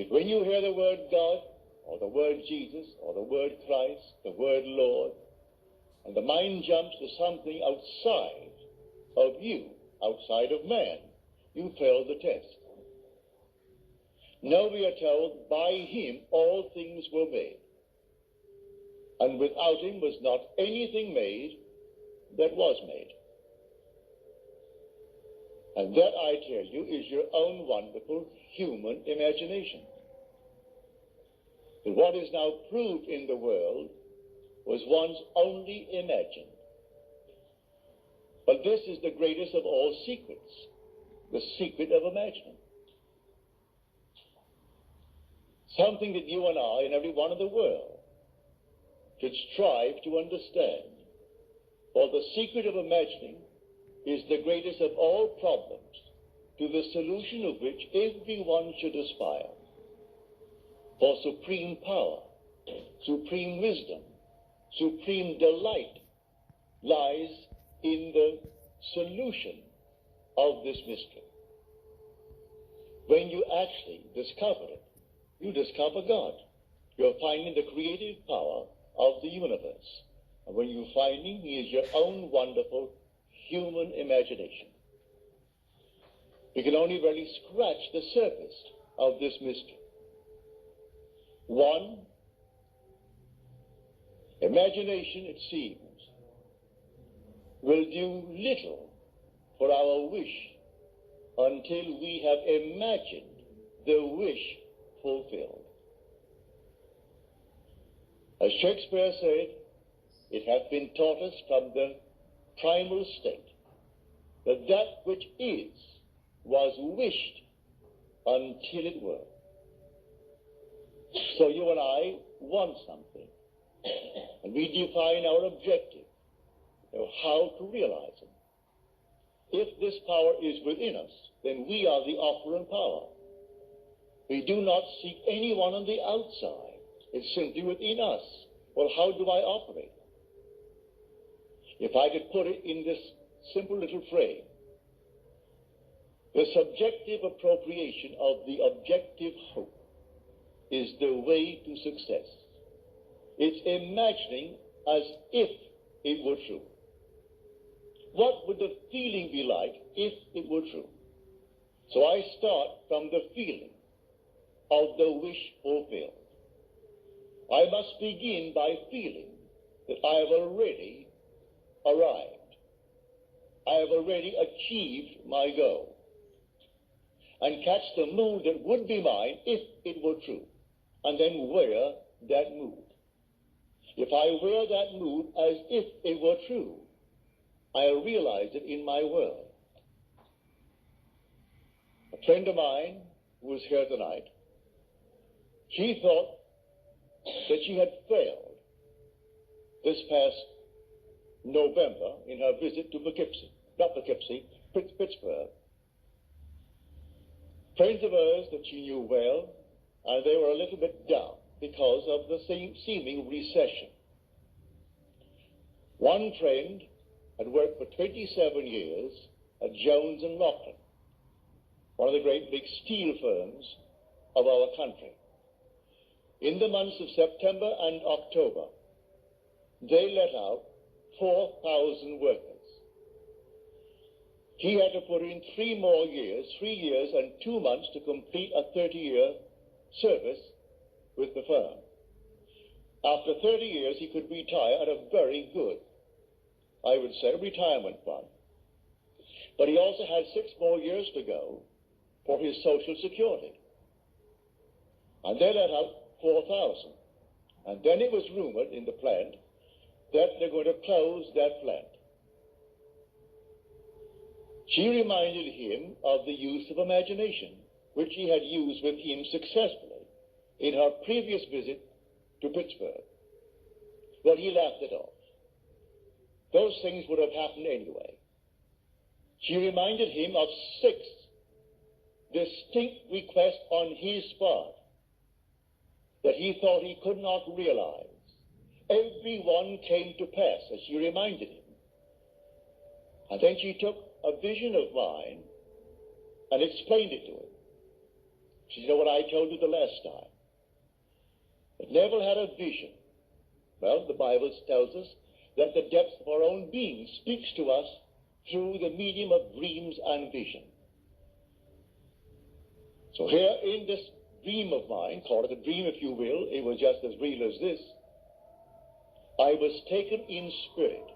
If when you hear the word God, or the word Jesus, or the word Christ, the word Lord, and the mind jumps to something outside of you, outside of man, you failed the test. Now we are told, by him all things were made, and without him was not anything made that was made. And that, I tell you, is your own wonderful human imagination. That what is now proved in the world was once only imagined. But this is the greatest of all secrets, the secret of imagining. Something that you and I and everyone in the world should strive to understand. For the secret of imagining is the greatest of all problems, to the solution of which everyone should aspire. For supreme power, supreme wisdom, supreme delight lies in the solution of this mystery. When you actually discover it, you discover God. You're finding the creative power of the universe. And when you're finding he is your own wonderful human imagination. You can only really scratch the surface of this mystery. One, imagination, it seems, will do little for our wish until we have imagined the wish fulfilled. As Shakespeare said, it hath been taught us from the primal state that that which is was wished until it were. So you and I want something, and we define our objective, how to realize it. If this power is within us, then we are the operant power. We do not seek anyone on the outside. It's simply within us. Well, how do I operate? If I could put it in this simple little frame, the subjective appropriation of the objective hope is the way to success. It's imagining as if it were true. What would the feeling be like if it were true? So I start from the feeling of the wish fulfilled. I must begin by feeling that I have already arrived. I have already achieved my goal. And catch the mood that would be mine if it were true. And then wear that mood. If I wear that mood as if it were true, I'll realize it in my world. A friend of mine who was here tonight, she thought that she had failed this past November in her visit to Pittsburgh. Friends of hers that she knew well, and they were a little bit down because of the seeming recession. One friend had worked for 27 years at Jones and Loughlin, one of the great big steel firms of our country. In the months of September and October, they let out 4,000 workers. He had to put in 3 years and 2 months to complete a 30-year service with the firm. After 30 years, he could retire at a very good, I would say, retirement fund. But he also had 6 more years to go for his Social Security. And they let out 4,000. And then it was rumored in the plant that they're going to close that plant. She reminded him of the use of imagination, which he had used with him successfully in her previous visit to Pittsburgh. Well, he laughed it off. Those things would have happened anyway. She reminded him of 6 distinct requests on his part that he thought he could not realize. Every one came to pass, as she reminded him. And then she took a vision of mine and explained it to him. You know what I told you the last time? That Neville had a vision. Well, the Bible tells us that the depths of our own being speaks to us through the medium of dreams and vision. So here in this dream of mine, call it a dream if you will, it was just as real as this, I was taken in spirit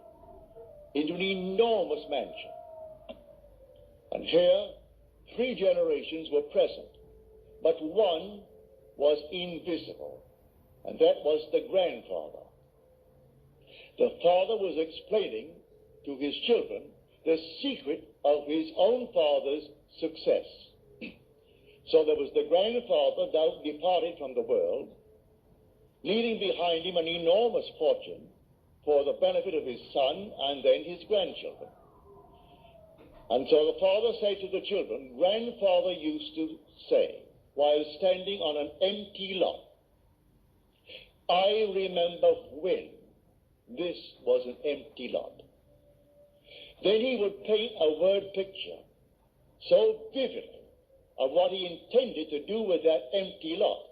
into an enormous mansion. And here, 3 generations were present, but one was invisible, and that was the grandfather. The father was explaining to his children the secret of his own father's success. So there was the grandfather now departed from the world, leaving behind him an enormous fortune for the benefit of his son and then his grandchildren. And so the father said to the children, grandfather used to say, while standing on an empty lot, I remember when this was an empty lot. Then he would paint a word picture so vividly of what he intended to do with that empty lot,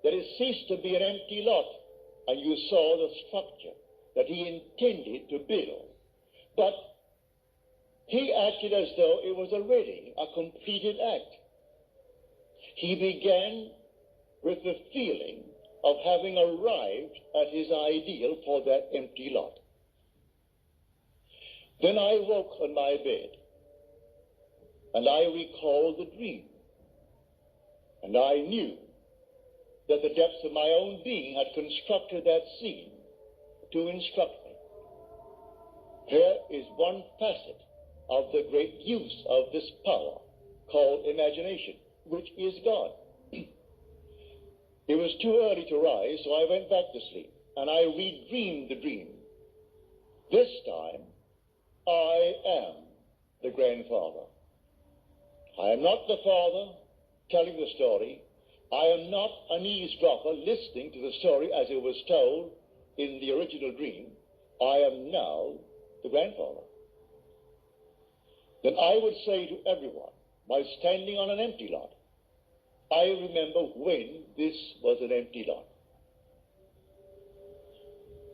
that it ceased to be an empty lot, and you saw the structure that he intended to build. But he acted as though it was already a completed act. He began with the feeling of having arrived at his ideal for that empty lot. Then I woke on my bed, and I recalled the dream. And I knew that the depths of my own being had constructed that scene to instruct me. Here is one facet of the great use of this power called imagination, which is God. It was too early to rise, so I went back to sleep, and I redreamed the dream. This time, I am the grandfather. I am not the father telling the story. I am not an eavesdropper listening to the story as it was told in the original dream. I am now the grandfather. Then I would say to everyone, while standing on an empty lot, I remember when this was an empty lot.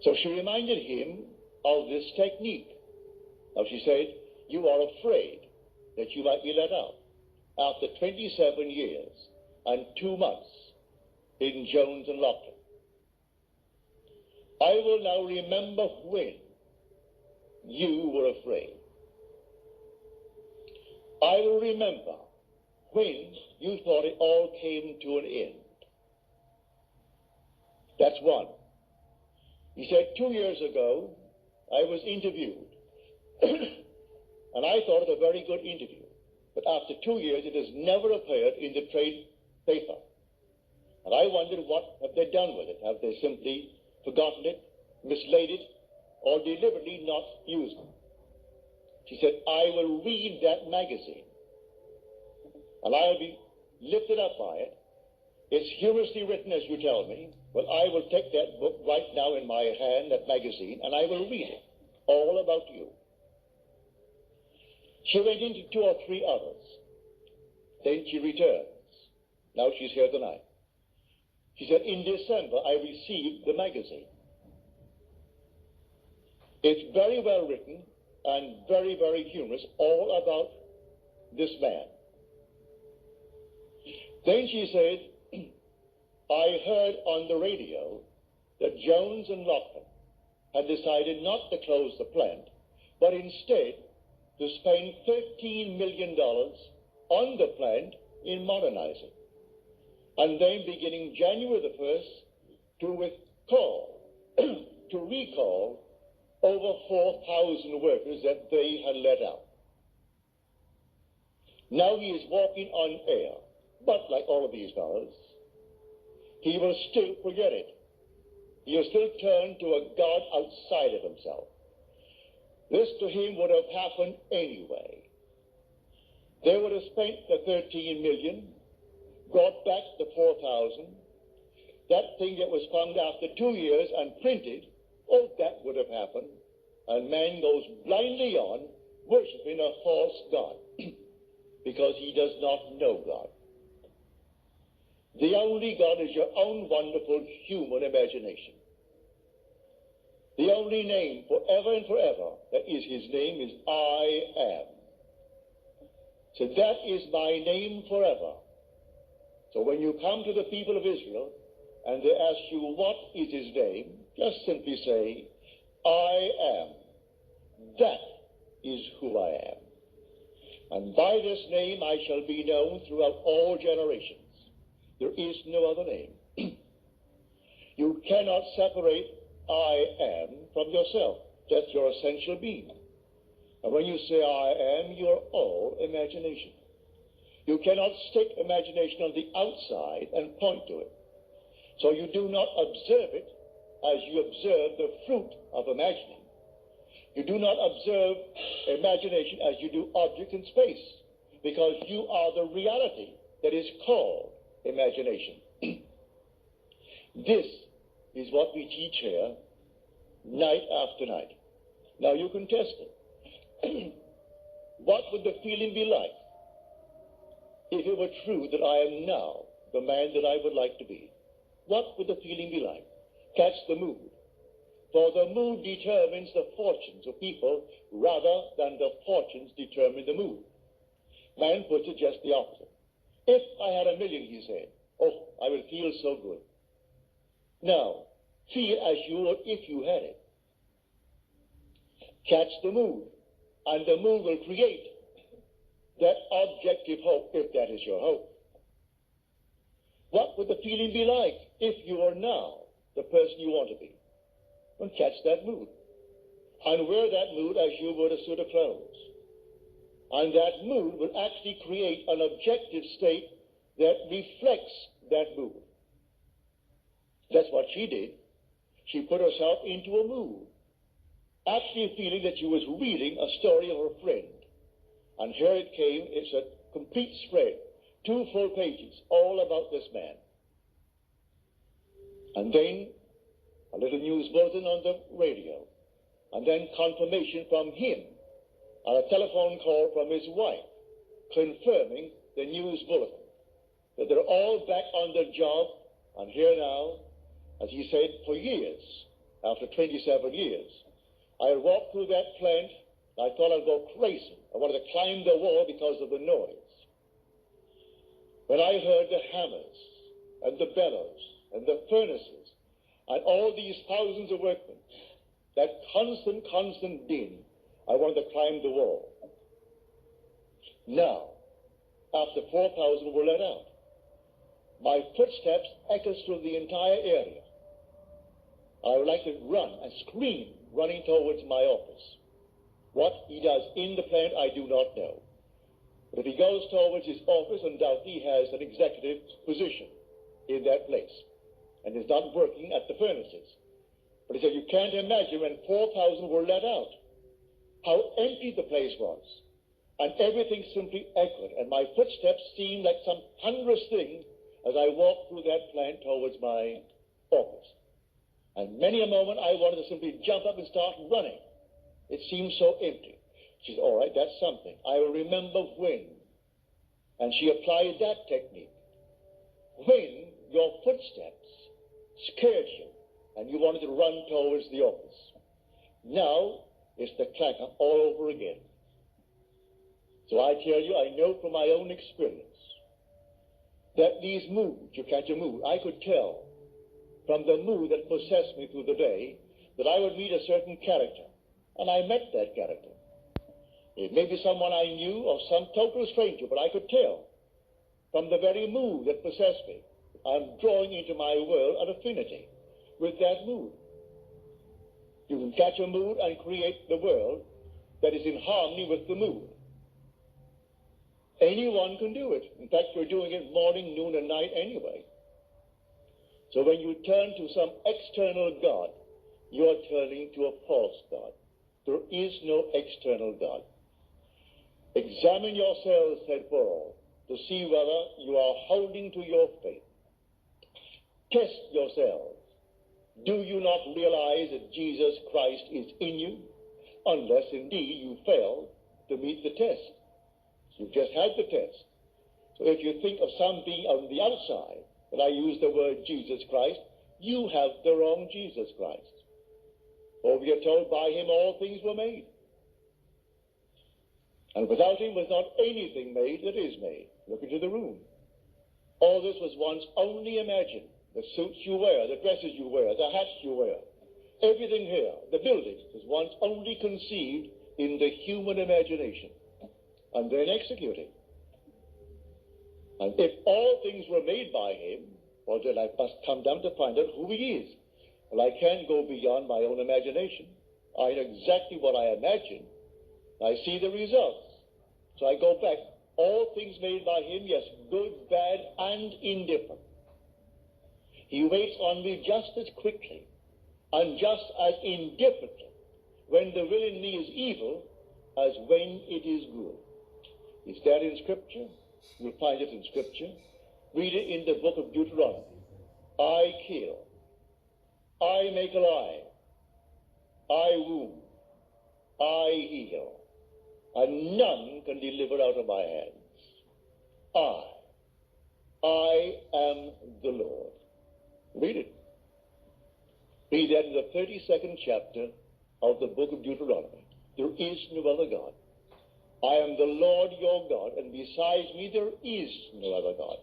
So she reminded him of this technique. Now she said, you are afraid that you might be let out after 27 years and 2 months in Jones and Lockton. I will now remember when you were afraid. I will remember when you thought it all came to an end. That's one. He said 2 years ago, I was interviewed, and I thought it a very good interview. But after 2 years, it has never appeared in the trade paper. And I wondered, what have they done with it? Have they simply forgotten it, mislaid it, or deliberately not used it? She said, I will read that magazine, and I will be lifted up by it. It's humorously written, as you tell me. Well, I will take that book right now in my hand, that magazine, and I will read it, all about you. She went into 2 or 3 others. Then she returns. Now she's here tonight. She said, in December, I received the magazine. It's very well written and very, very humorous, all about this man. Then she said, I heard on the radio that Jones and Lockton had decided not to close the plant, but instead to spend $13 million on the plant in modernizing. And then beginning January the 1st, to recall over 4,000 workers that they had let out. Now he is walking on air, but like all of these fellows, he will still forget it. He will still turn to a God outside of himself. This to him would have happened anyway. They would have spent the 13 million, brought back the 4,000. That thing that was found after 2 years and printed, oh, that would have happened. And man goes blindly on, worshiping a false God, because he does not know God. The only God is your own wonderful human imagination. The only name forever and forever that is his name is I am. So that is my name forever. So when you come to the people of Israel and they ask you what is his name, just simply say, I am. That is who I am. And by this name I shall be known throughout all generations. There is no other name. You cannot separate I am from yourself. That's your essential being. And when you say I am, you're all imagination. You cannot stick imagination on the outside and point to it. So you do not observe it as you observe the fruit of imagining. You do not observe imagination as you do objects in space, because you are the reality that is called imagination. This is what we teach here night after night. Now you can test it. What would the feeling be like if it were true that I am now the man that I would like to be? What would the feeling be like? Catch the mood. For the mood determines the fortunes of people rather than the fortunes determine the mood. Man puts it just the opposite. If I had $1 million, he said, oh, I would feel so good. Now, feel as you would if you had it. Catch the mood, and the mood will create that objective hope, if that is your hope. What would the feeling be like if you are now the person you want to be? Well, catch that mood. And wear that mood as you would a suit of clothes. And that mood will actually create an objective state that reflects that mood. That's what she did. She put herself into a mood, actually feeling that she was reading a story of her friend. And here it came. It's a complete spread, 2 full pages, all about this man. And then a little news bulletin on the radio, and then confirmation from him, and a telephone call from his wife, confirming the news bulletin, that they're all back on their job, and here now, as he said, for years, after 27 years, I walked through that plant, and I thought I'd go crazy. I wanted to climb the wall because of the noise. When I heard the hammers, and the bellows, and the furnaces, and all these thousands of workmen, that constant din, I wanted to climb the wall. Now, after 4,000 were let out, my footsteps echoed through the entire area. I would like to run and scream, running towards my office. What he does in the plant, I do not know. But if he goes towards his office, undoubtedly he has an executive position in that place, and is not working at the furnaces. But he said, you can't imagine when 4,000 were let out, how empty the place was. And everything simply echoed, and my footsteps seemed like some thunderous thing as I walked through that plant towards my office. And many a moment I wanted to simply jump up and start running. It seemed so empty. She said, all right, that's something. I will remember when. And she applied that technique. When your footsteps scared you and you wanted to run towards the office. Now it's the clacker all over again. So I tell you, I know from my own experience that these moods, you catch a mood, I could tell from the mood that possessed me through the day that I would meet a certain character. And I met that character. It may be someone I knew or some total stranger, but I could tell from the very mood that possessed me. I'm drawing into my world an affinity with that mood. You can catch a mood and create the world that is in harmony with the mood. Anyone can do it. In fact, you're doing it morning, noon, and night anyway. So when you turn to some external God, you are turning to a false God. There is no external God. Examine yourselves, said Paul, to see whether you are holding to your faith. Test yourselves. Do you not realize that Jesus Christ is in you? Unless indeed you fail to meet the test. You've just had the test. So if you think of some being on the outside when I use the word Jesus Christ, you have the wrong Jesus Christ. For we are told by him all things were made. And without him was not anything made that is made. Look into the room. All this was once only imagined. The suits you wear, the dresses you wear, the hats you wear, everything here, the buildings, was once only conceived in the human imagination and then executed. And if all things were made by him, well, then I must come down to find out who he is. Well, I can't go beyond my own imagination. I know exactly what I imagine. I see the results. So I go back. All things made by him, yes, good, bad, and indifferent. He waits on me just as quickly and just as indifferently when the will in me is evil as when it is good. Is that in Scripture? You'll find it in Scripture. Read it in the book of Deuteronomy. I kill. I make alive. I wound. I heal. And none can deliver out of my hands. I am the Lord. Read it. Read that in the 32nd chapter of the book of Deuteronomy. There is no other God. I am the Lord your God, and besides me there is no other God.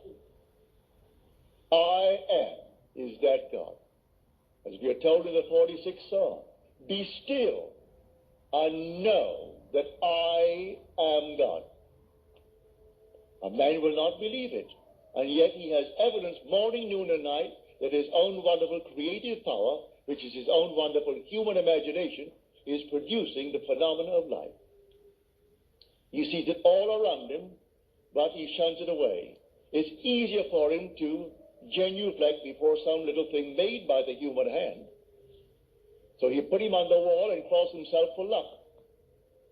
I am is that God. As we are told in the 46th Psalm, be still and know that I am God. A man will not believe it, and yet he has evidence morning, noon, and night that his own wonderful creative power, which is his own wonderful human imagination, is producing the phenomena of life. He sees it all around him, but he shuns it away. It's easier for him to genuflect before some little thing made by the human hand. So he put him on the wall and cross himself for luck.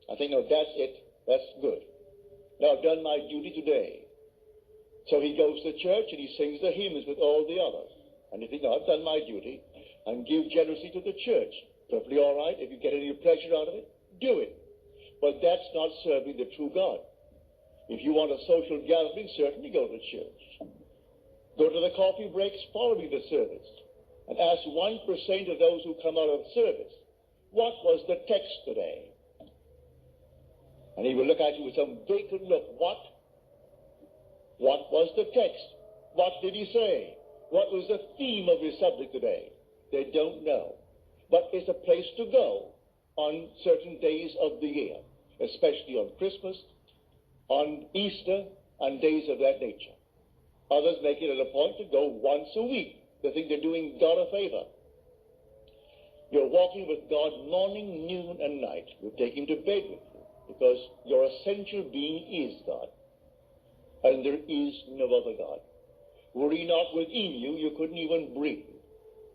I think, oh, that's it. That's good. Now I've done my duty today. So he goes to church and he sings the hymns with all the others. And you think, no, I've done my duty, and give generously to the church. Perfectly all right. If you get any pleasure out of it, do it. But that's not serving the true God. If you want a social gathering, certainly go to church. Go to the coffee breaks following the service and ask 1% of those who come out of service, what was the text today? And he will look at you with some vacant look. What? What was the text? What did he say? What was the theme of his subject today? They don't know. But it's a place to go on certain days of the year, especially on Christmas, on Easter, and days of that nature. Others make it a point to go once a week. They think they're doing God a favor. You're walking with God morning, noon, and night. You take him to bed with you because your essential being is God. And there is no other God. Were he not within you, you couldn't even breathe.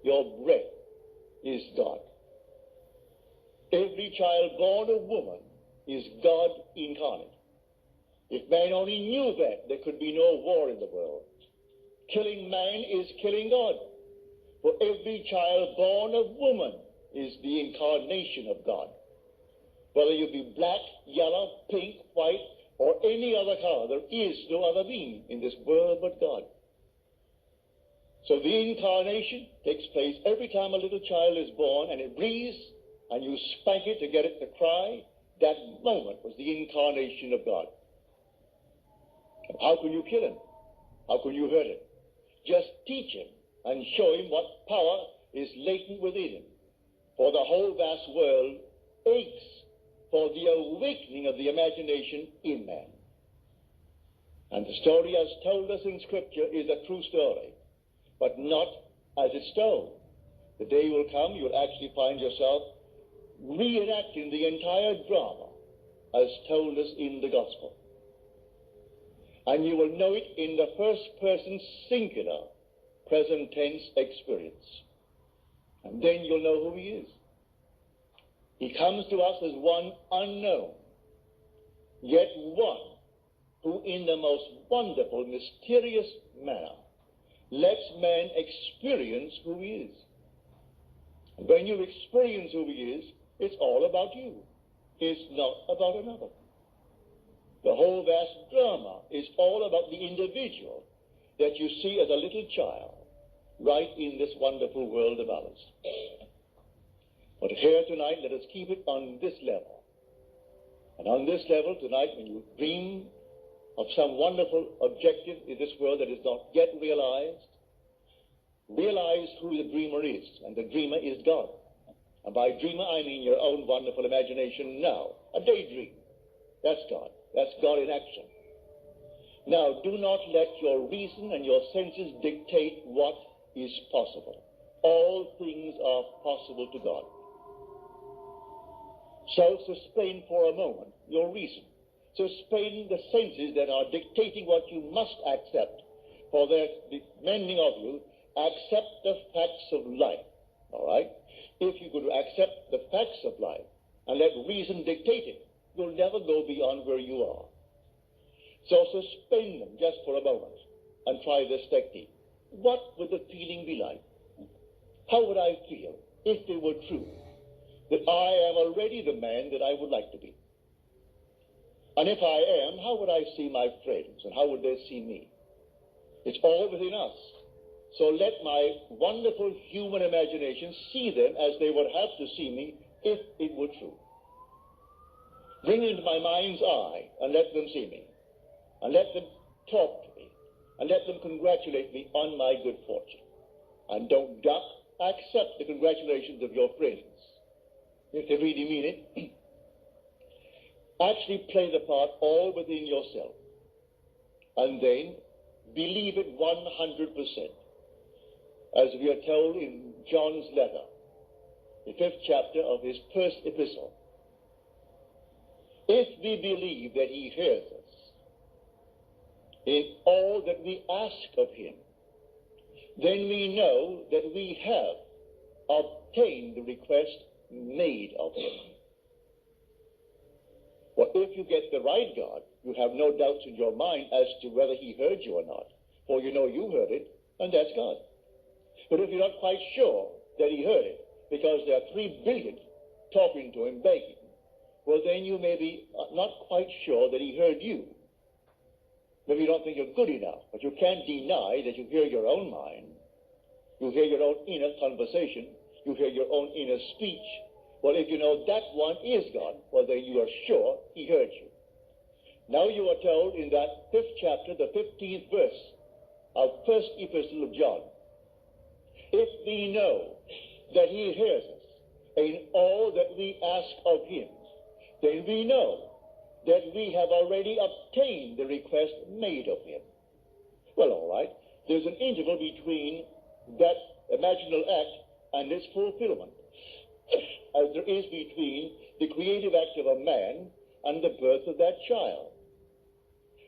Your breath is God. Every child born of woman is God incarnate. If man only knew that, there could be no war in the world. Killing man is killing God. For every child born of woman is the incarnation of God. Whether you be black, yellow, pink, white, or any other color, there is no other being in this world but God. So the incarnation takes place every time a little child is born and it breathes and you spank it to get it to cry. That moment was the incarnation of God. And how can you kill him? How can you hurt him? Just teach him and show him what power is latent within him. For the whole vast world aches for the awakening of the imagination in man. And the story as told us in Scripture is a true story, but not as it's told. The day will come, you'll actually find yourself reenacting the entire drama as told us in the Gospel. And you will know it in the first person singular, present tense experience. And then you'll know who he is. He comes to us as one unknown, yet one who in the most wonderful, mysterious manner lets man experience who he is. And when you experience who he is, it's all about you. It's not about another. The whole vast drama is all about the individual that you see as a little child right in this wonderful world of ours. But here tonight, let us keep it on this level. And on this level tonight, when you dream of some wonderful objective in this world that is not yet realized, realize who the dreamer is, and the dreamer is God. And by dreamer, I mean your own wonderful imagination now. A daydream. That's God. That's God in action. Now, do not let your reason and your senses dictate what is possible. All things are possible to God. So suspend for a moment your reason. Suspend the senses that are dictating what you must accept. For their demanding of you, accept the facts of life. All right? If you could accept the facts of life and let reason dictate it, you'll never go beyond where you are. So suspend them just for a moment and try this technique. What would the feeling be like? How would I feel if it were true that I am already the man that I would like to be? And if I am, how would I see my friends and how would they see me? It's all within us. So let my wonderful human imagination see them as they would have to see me if it were true. Bring it into my mind's eye and let them see me. And let them talk to me. And let them congratulate me on my good fortune. And don't duck. Accept the congratulations of your friends. If they really mean it. Actually play the part all within yourself. And then believe it 100%. As we are told in John's letter, the 5th chapter of his first epistle. If we believe that he hears us in all that we ask of him, then we know that we have obtained the request made of him. Well, if you get the right God, you have no doubts in your mind as to whether he heard you or not. For you know you heard it, and that's God. But if you're not quite sure that he heard it, because there are 3 billion talking to him, begging, well, then you may be not quite sure that he heard you. Maybe you don't think you're good enough, but you can't deny that you hear your own mind. You hear your own inner conversation. You hear your own inner speech. Well, if you know that one is God, well, then you are sure he heard you. Now you are told in that 5th chapter, the 15th verse of first epistle of John, if we know that he hears us in all that we ask of him, then we know that we have already obtained the request made of him. Well, all right, there's an interval between that imaginal act and its fulfillment, as there is between the creative act of a man and the birth of that child.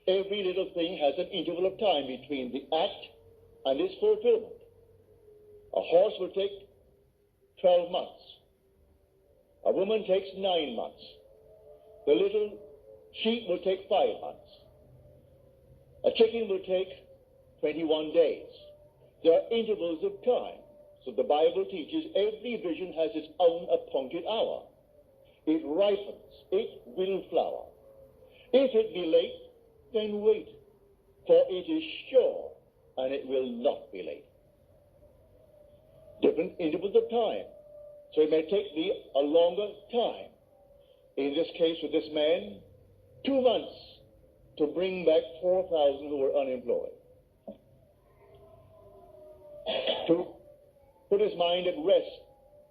Every little thing has an interval of time between the act and its fulfillment. A horse will take 12 months. A woman takes 9 months. The little sheep will take 5 months. A chicken will take 21 days. There are intervals of time. So the Bible teaches every vision has its own appointed hour. It ripens. It will flower. If it be late, then wait, for it is sure, and it will not be late. Different intervals of time. So it may take me a longer time. In this case, with this man, 2 months to bring back 4,000 who were unemployed. To put his mind at rest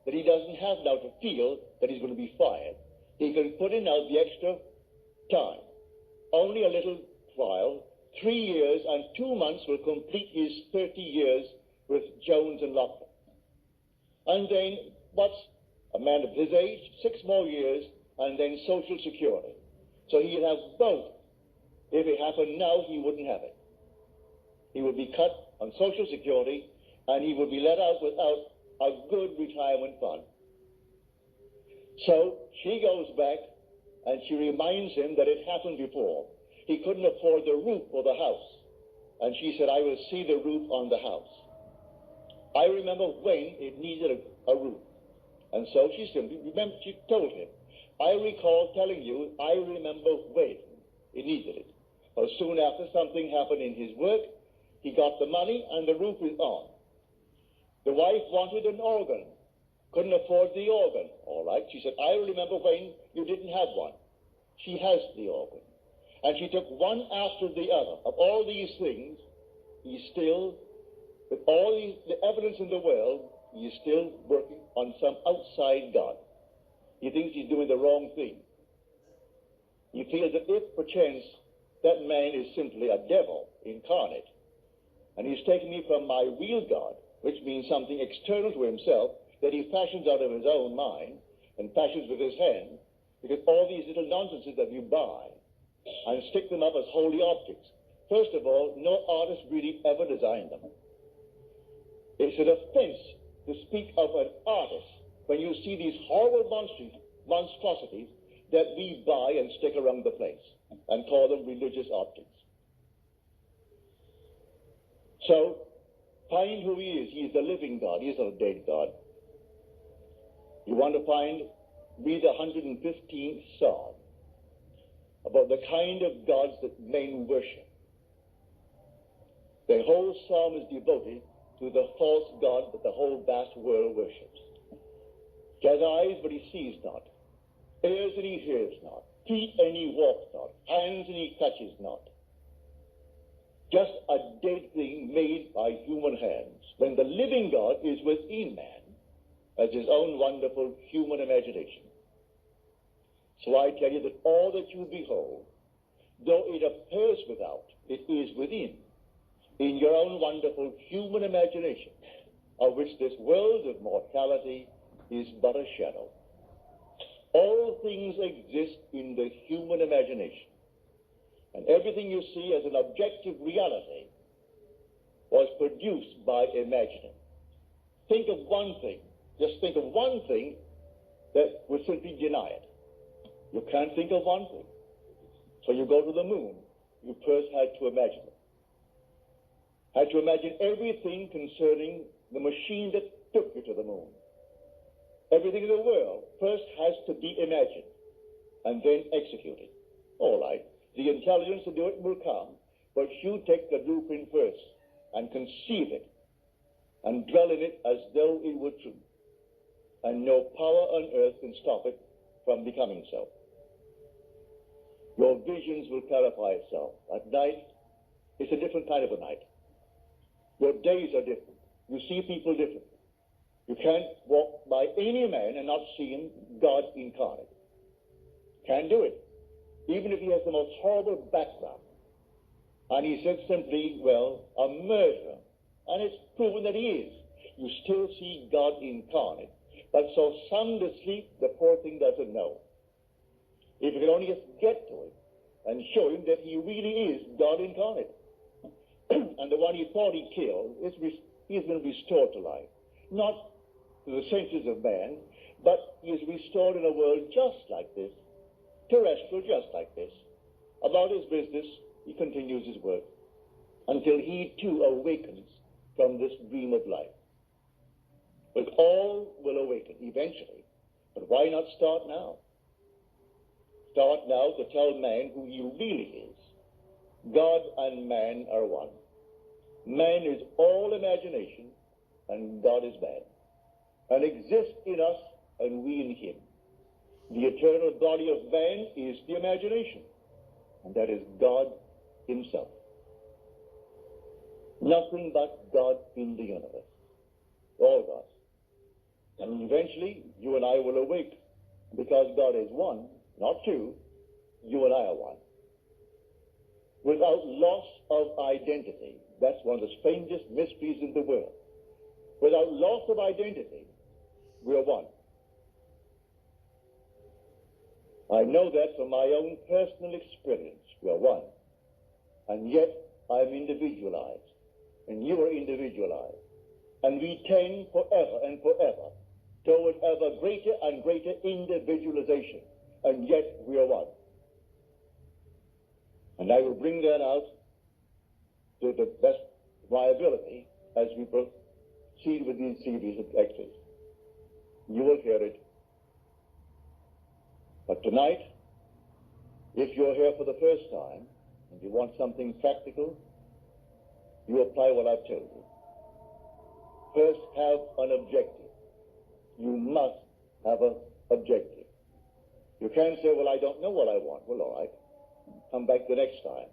that he doesn't have now to feel that he's going to be fired. He can put in now the extra time. Only a little while, 3 years and 2 months will complete his 30 years with Jones and Lockton. And then, what's a man of his age? 6 more years, and then Social Security. So he'd have both. If it happened now, he wouldn't have it. He would be cut on Social Security, and he would be let out without a good retirement fund. So she goes back, and she reminds him that it happened before. He couldn't afford the roof for the house. And she said, I will see the roof on the house. I remember when it needed a roof. And so she simply, she told him, I recall telling you, I remember when it needed it. But soon after, something happened in his work. He got the money, and the roof is on. The wife wanted an organ, couldn't afford the organ. All right, she said, I remember when you didn't have one. She has the organ. And she took one after the other. Of all these things, he's still, with all the evidence in the world, he is still working on some outside God. He thinks he's doing the wrong thing. He feels that if, perchance, that man is simply a devil incarnate, and he's taken me from my real God, which means something external to himself, that he fashions out of his own mind, and fashions with his hand, because all these little nonsenses that you buy, and stick them up as holy objects. First of all, no artist really ever designed them. It's an offense to speak of an artist when you see these horrible monstrosities that we buy and stick around the place and call them religious objects. So, find who he is. He is the living God. He is not a dead God. You want to read the 115th Psalm about the kind of gods that men worship. The whole psalm is devoted to the false god that the whole vast world worships. He has eyes, but he sees not. Ears, and he hears not. Feet, and he walks not. Hands, and he touches not. Just a dead thing made by human hands, when the living God is within man as his own wonderful human imagination. So I tell you that all that you behold, though it appears without, it is within, in your own wonderful human imagination, of which this world of mortality is but a shadow. All things exist in the human imagination, and everything you see as an objective reality was produced by imagining. Think of one thing, just think of one thing that would simply deny it. You can't think of one thing. So you go to the moon. You first had to imagine it. Had to imagine everything concerning the machine that took you to the moon. Everything in the world first has to be imagined and then executed. All right, the intelligence to do it will come, but you take the blueprint first and conceive it and dwell in it as though it were true. And no power on earth can stop it from becoming so. Your visions will clarify itself. At night, it's a different kind of a night. Your days are different. You see people different. You can't walk by any man and not see him God incarnate. Can't do it. Even if he has the most horrible background. And he said simply, well, a murderer. And it's proven that he is. You still see God incarnate. But so sound asleep, the poor thing doesn't know. If you can only just get to him and show him that he really is God incarnate. And the one he thought he killed, he's been restored to life. Not to the senses of man, but he is restored in a world just like this, terrestrial just like this. About his business, he continues his work until he too awakens from this dream of life. But all will awaken eventually. But why not start now? Start now to tell man who he really is. God and man are one. Man is all imagination, and God is man, and exists in us, and we in him. The eternal body of man is the imagination, and that is God himself. Nothing but God in the universe. All God. And eventually, you and I will awake, because God is one, not two. You and I are one. Without loss of identity. That's one of the strangest mysteries in the world. Without loss of identity, we are one. I know that from my own personal experience. We are one. And yet, I'm individualized. And you are individualized. And we tend forever and forever toward ever greater and greater individualization. And yet, we are one. And I will bring that out to the best of my ability as we proceed with these series of lectures. You will hear it. But tonight, if you're here for the first time and you want something practical, you apply what I've told you. First, have an objective. You must have an objective. You can't say, well, I don't know what I want. Well, all right. Come back the next time.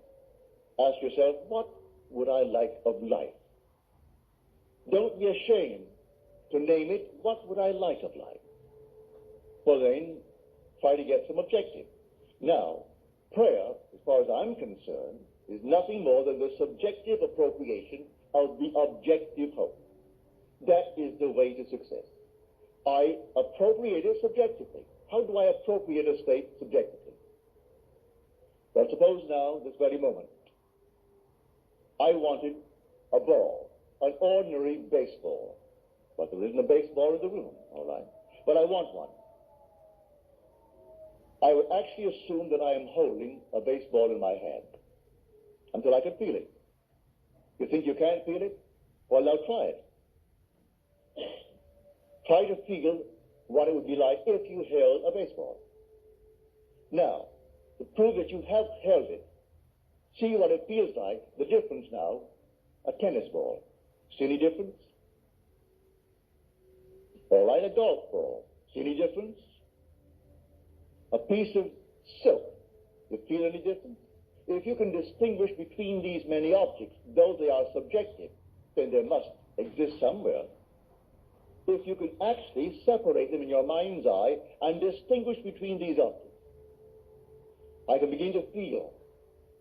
Ask yourself, what would I like of life? Don't be ashamed to name it, what would I like of life? Well, then, try to get some objective. Now, prayer, as far as I'm concerned, is nothing more than the subjective appropriation of the objective hope. That is the way to success. I appropriate it subjectively. How do I appropriate a state subjectively? Well, suppose now, this very moment, I wanted a ball, an ordinary baseball. But there isn't a baseball in the room, all right? But I want one. I would actually assume that I am holding a baseball in my hand until I can feel it. You think you can't feel it? Well, now try it. Try to feel what it would be like if you held a baseball. Now, to prove that you have held it, see what it feels like, the difference now, a tennis ball. See any difference? All right, a golf ball. See any difference? A piece of silk. You feel any difference? If you can distinguish between these many objects, though they are subjective, then they must exist somewhere. If you can actually separate them in your mind's eye and distinguish between these objects, I can begin to feel,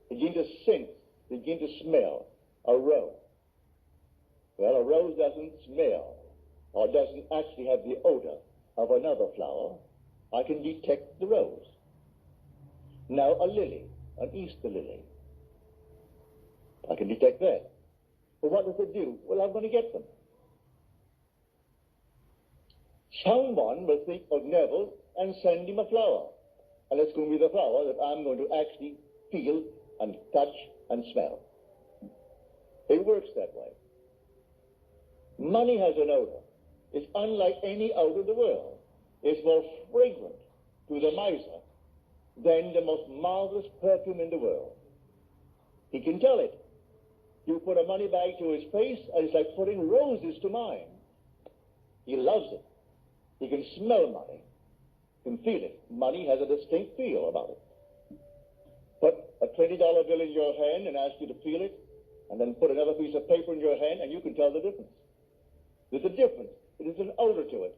begin to sense, begin to smell a rose. Well, a rose doesn't smell or doesn't actually have the odor of another flower. I can detect the rose. Now a lily, an Easter lily. I can detect that. Well, what does it do? Well, I'm going to get them. Someone will think of Neville and send him a flower. And it's going to be the flower that I'm going to actually feel and touch and smell. It works that way. Money has an odor. It's unlike any odor in the world. It's more fragrant to the miser than the most marvelous perfume in the world. He can tell it. You put a money bag to his face, and it's like putting roses to mine. He loves it. He can smell money, can feel it. Money has a distinct feel about it. Put a $20 bill in your hand and ask you to feel it, and then put another piece of paper in your hand, and you can tell the difference. There's a difference. It is an odor to it.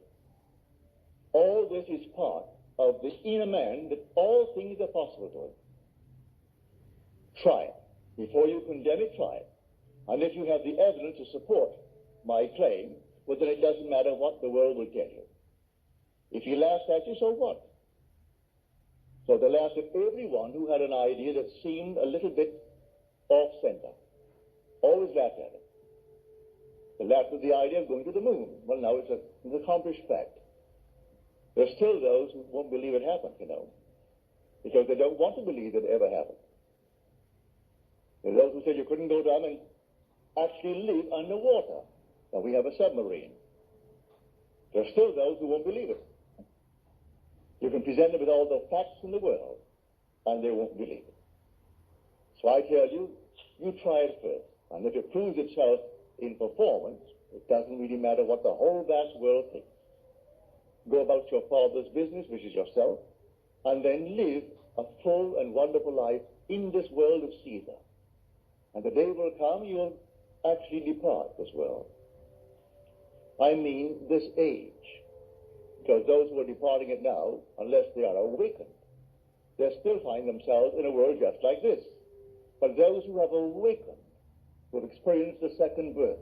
All this is part of the inner man, that all things are possible to him. Try it. Before you condemn it, try it. And if you have the evidence to support my claim, well, then it doesn't matter what the world will tell you. If he laughs at you, so what? So they laughed at everyone who had an idea that seemed a little bit off-center. Always laughed at it. They laughed at the idea of going to the moon. Well, now it's an accomplished fact. There's still those who won't believe it happened, you know, because they don't want to believe it ever happened. There's those who said you couldn't go down and actually live underwater. Now we have a submarine. There's still those who won't believe it. You can present them with all the facts in the world, and they won't believe it. So I tell you, you try it first. And if it proves itself in performance, it doesn't really matter what the whole vast world thinks. Go about your father's business, which is yourself, and then live a full and wonderful life in this world of Caesar. And the day will come, you will actually depart this world. I mean this age. Because those who are departing it now, unless they are awakened, they still find themselves in a world just like this. But those who have awakened, who have experienced the second birth,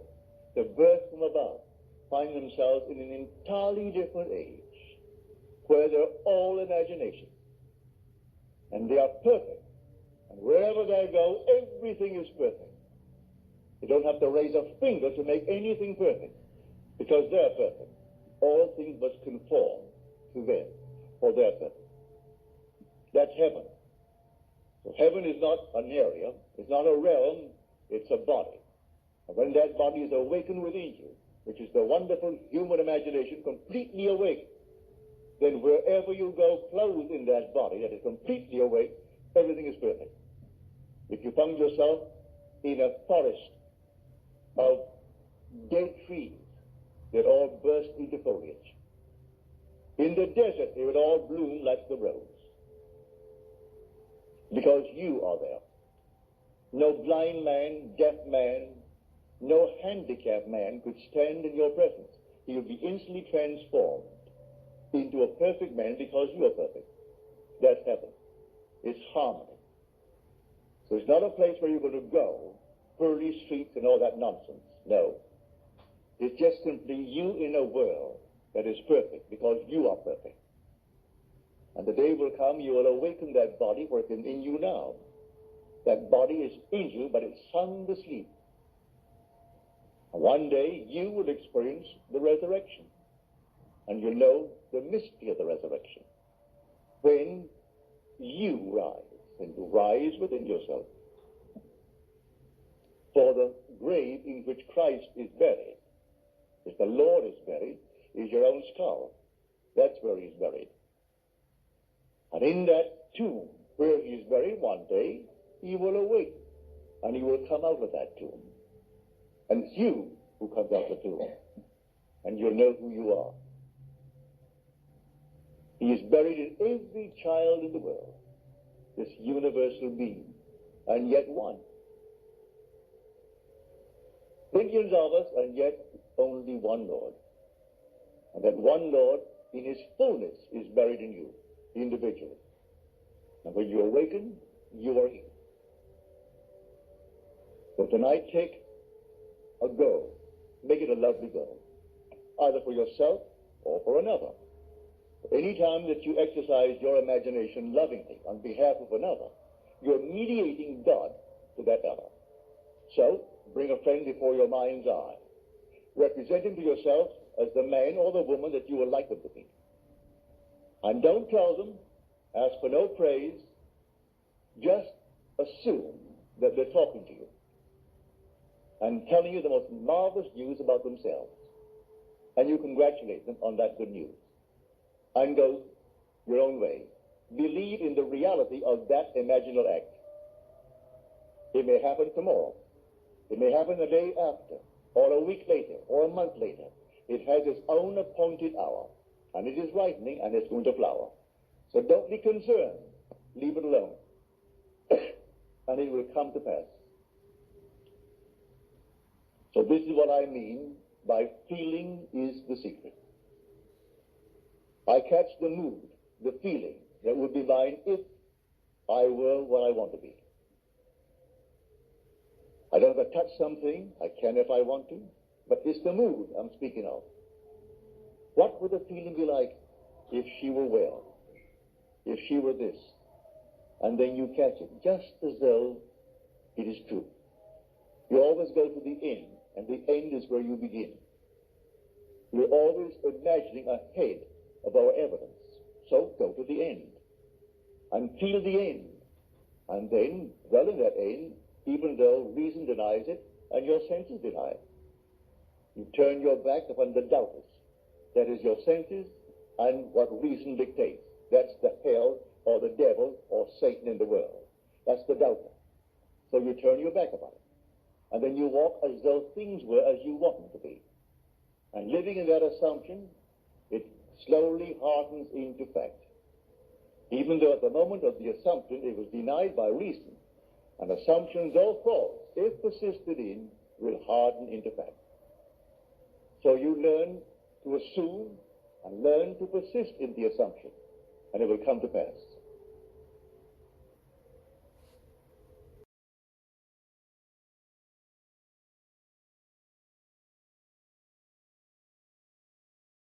the birth from above, find themselves in an entirely different age, where they're all imagination. And they are perfect. And wherever they go, everything is perfect. You don't have to raise a finger to make anything perfect, because they're perfect. All things must conform to them, for they're perfect. That's heaven. So heaven is not an area, it's not a realm, it's a body. And when that body is awakened within you, which is the wonderful human imagination completely awake, then wherever you go clothed in that body that is completely awake, everything is perfect. If you found yourself in a forest of dead trees that all burst into foliage. In the desert, they would all bloom like the rose, because you are there. No blind man, deaf man, no handicapped man could stand in your presence. He would be instantly transformed into a perfect man because you are perfect. That's heaven. It's harmony. So it's not a place where you're going to go, pearly streets and all that nonsense. No. It's just simply you in a world that is perfect because you are perfect. And the day will come you will awaken that body working in you now. That body is in you, but it's sound asleep. And one day you will experience the resurrection. And you'll know the mystery of the resurrection. When you rise, and you rise within yourself. For the grave in which Christ is buried, if the Lord is buried, is your own skull. That's where he's buried. And in that tomb where he is buried, one day he will awake, and he will come out of that tomb. And it's you who comes out of the tomb, and you'll know who you are. He is buried in every child in the world, this universal being, and yet one. Billions of us, and yet only one Lord. And that one Lord, in his fullness, is buried in you, individually. And when you awaken, you are he. So tonight, take a go. Make it a lovely go, either for yourself or for another. Any time that you exercise your imagination lovingly on behalf of another, you're mediating God to that other. So, bring a friend before your mind's eye. Represent him to yourself as the man or the woman that you would like them to be. And don't tell them, ask for no praise, just assume that they're talking to you and telling you the most marvelous news about themselves. And you congratulate them on that good news. And go your own way. Believe in the reality of that imaginal act. It may happen tomorrow. It may happen a day after, or a week later, or a month later. It has its own appointed hour, and it is ripening, and it's going to flower. So don't be concerned. Leave it alone. And it will come to pass. So this is what I mean by feeling is the secret. I catch the mood, the feeling that would be mine if I were what I want to be. I don't have to touch something. I can if I want to. But it's the mood I'm speaking of. What would the feeling be like if she were well? If she were this? And then you catch it, just as though it is true. You always go to the end, and the end is where you begin. We're always imagining ahead of our evidence. So go to the end and feel the end. And then dwell in that end, even though reason denies it and your senses deny it. You turn your back upon the doubters. That is your senses and what reason dictates. That's the hell or the devil or Satan in the world. That's the doubter. So you turn your back upon it. And then you walk as though things were as you want them to be. And living in that assumption, it slowly hardens into fact. Even though at the moment of the assumption it was denied by reason, and assumptions, though false, if persisted in, will harden into fact. So you learn to assume and learn to persist in the assumption, and it will come to pass.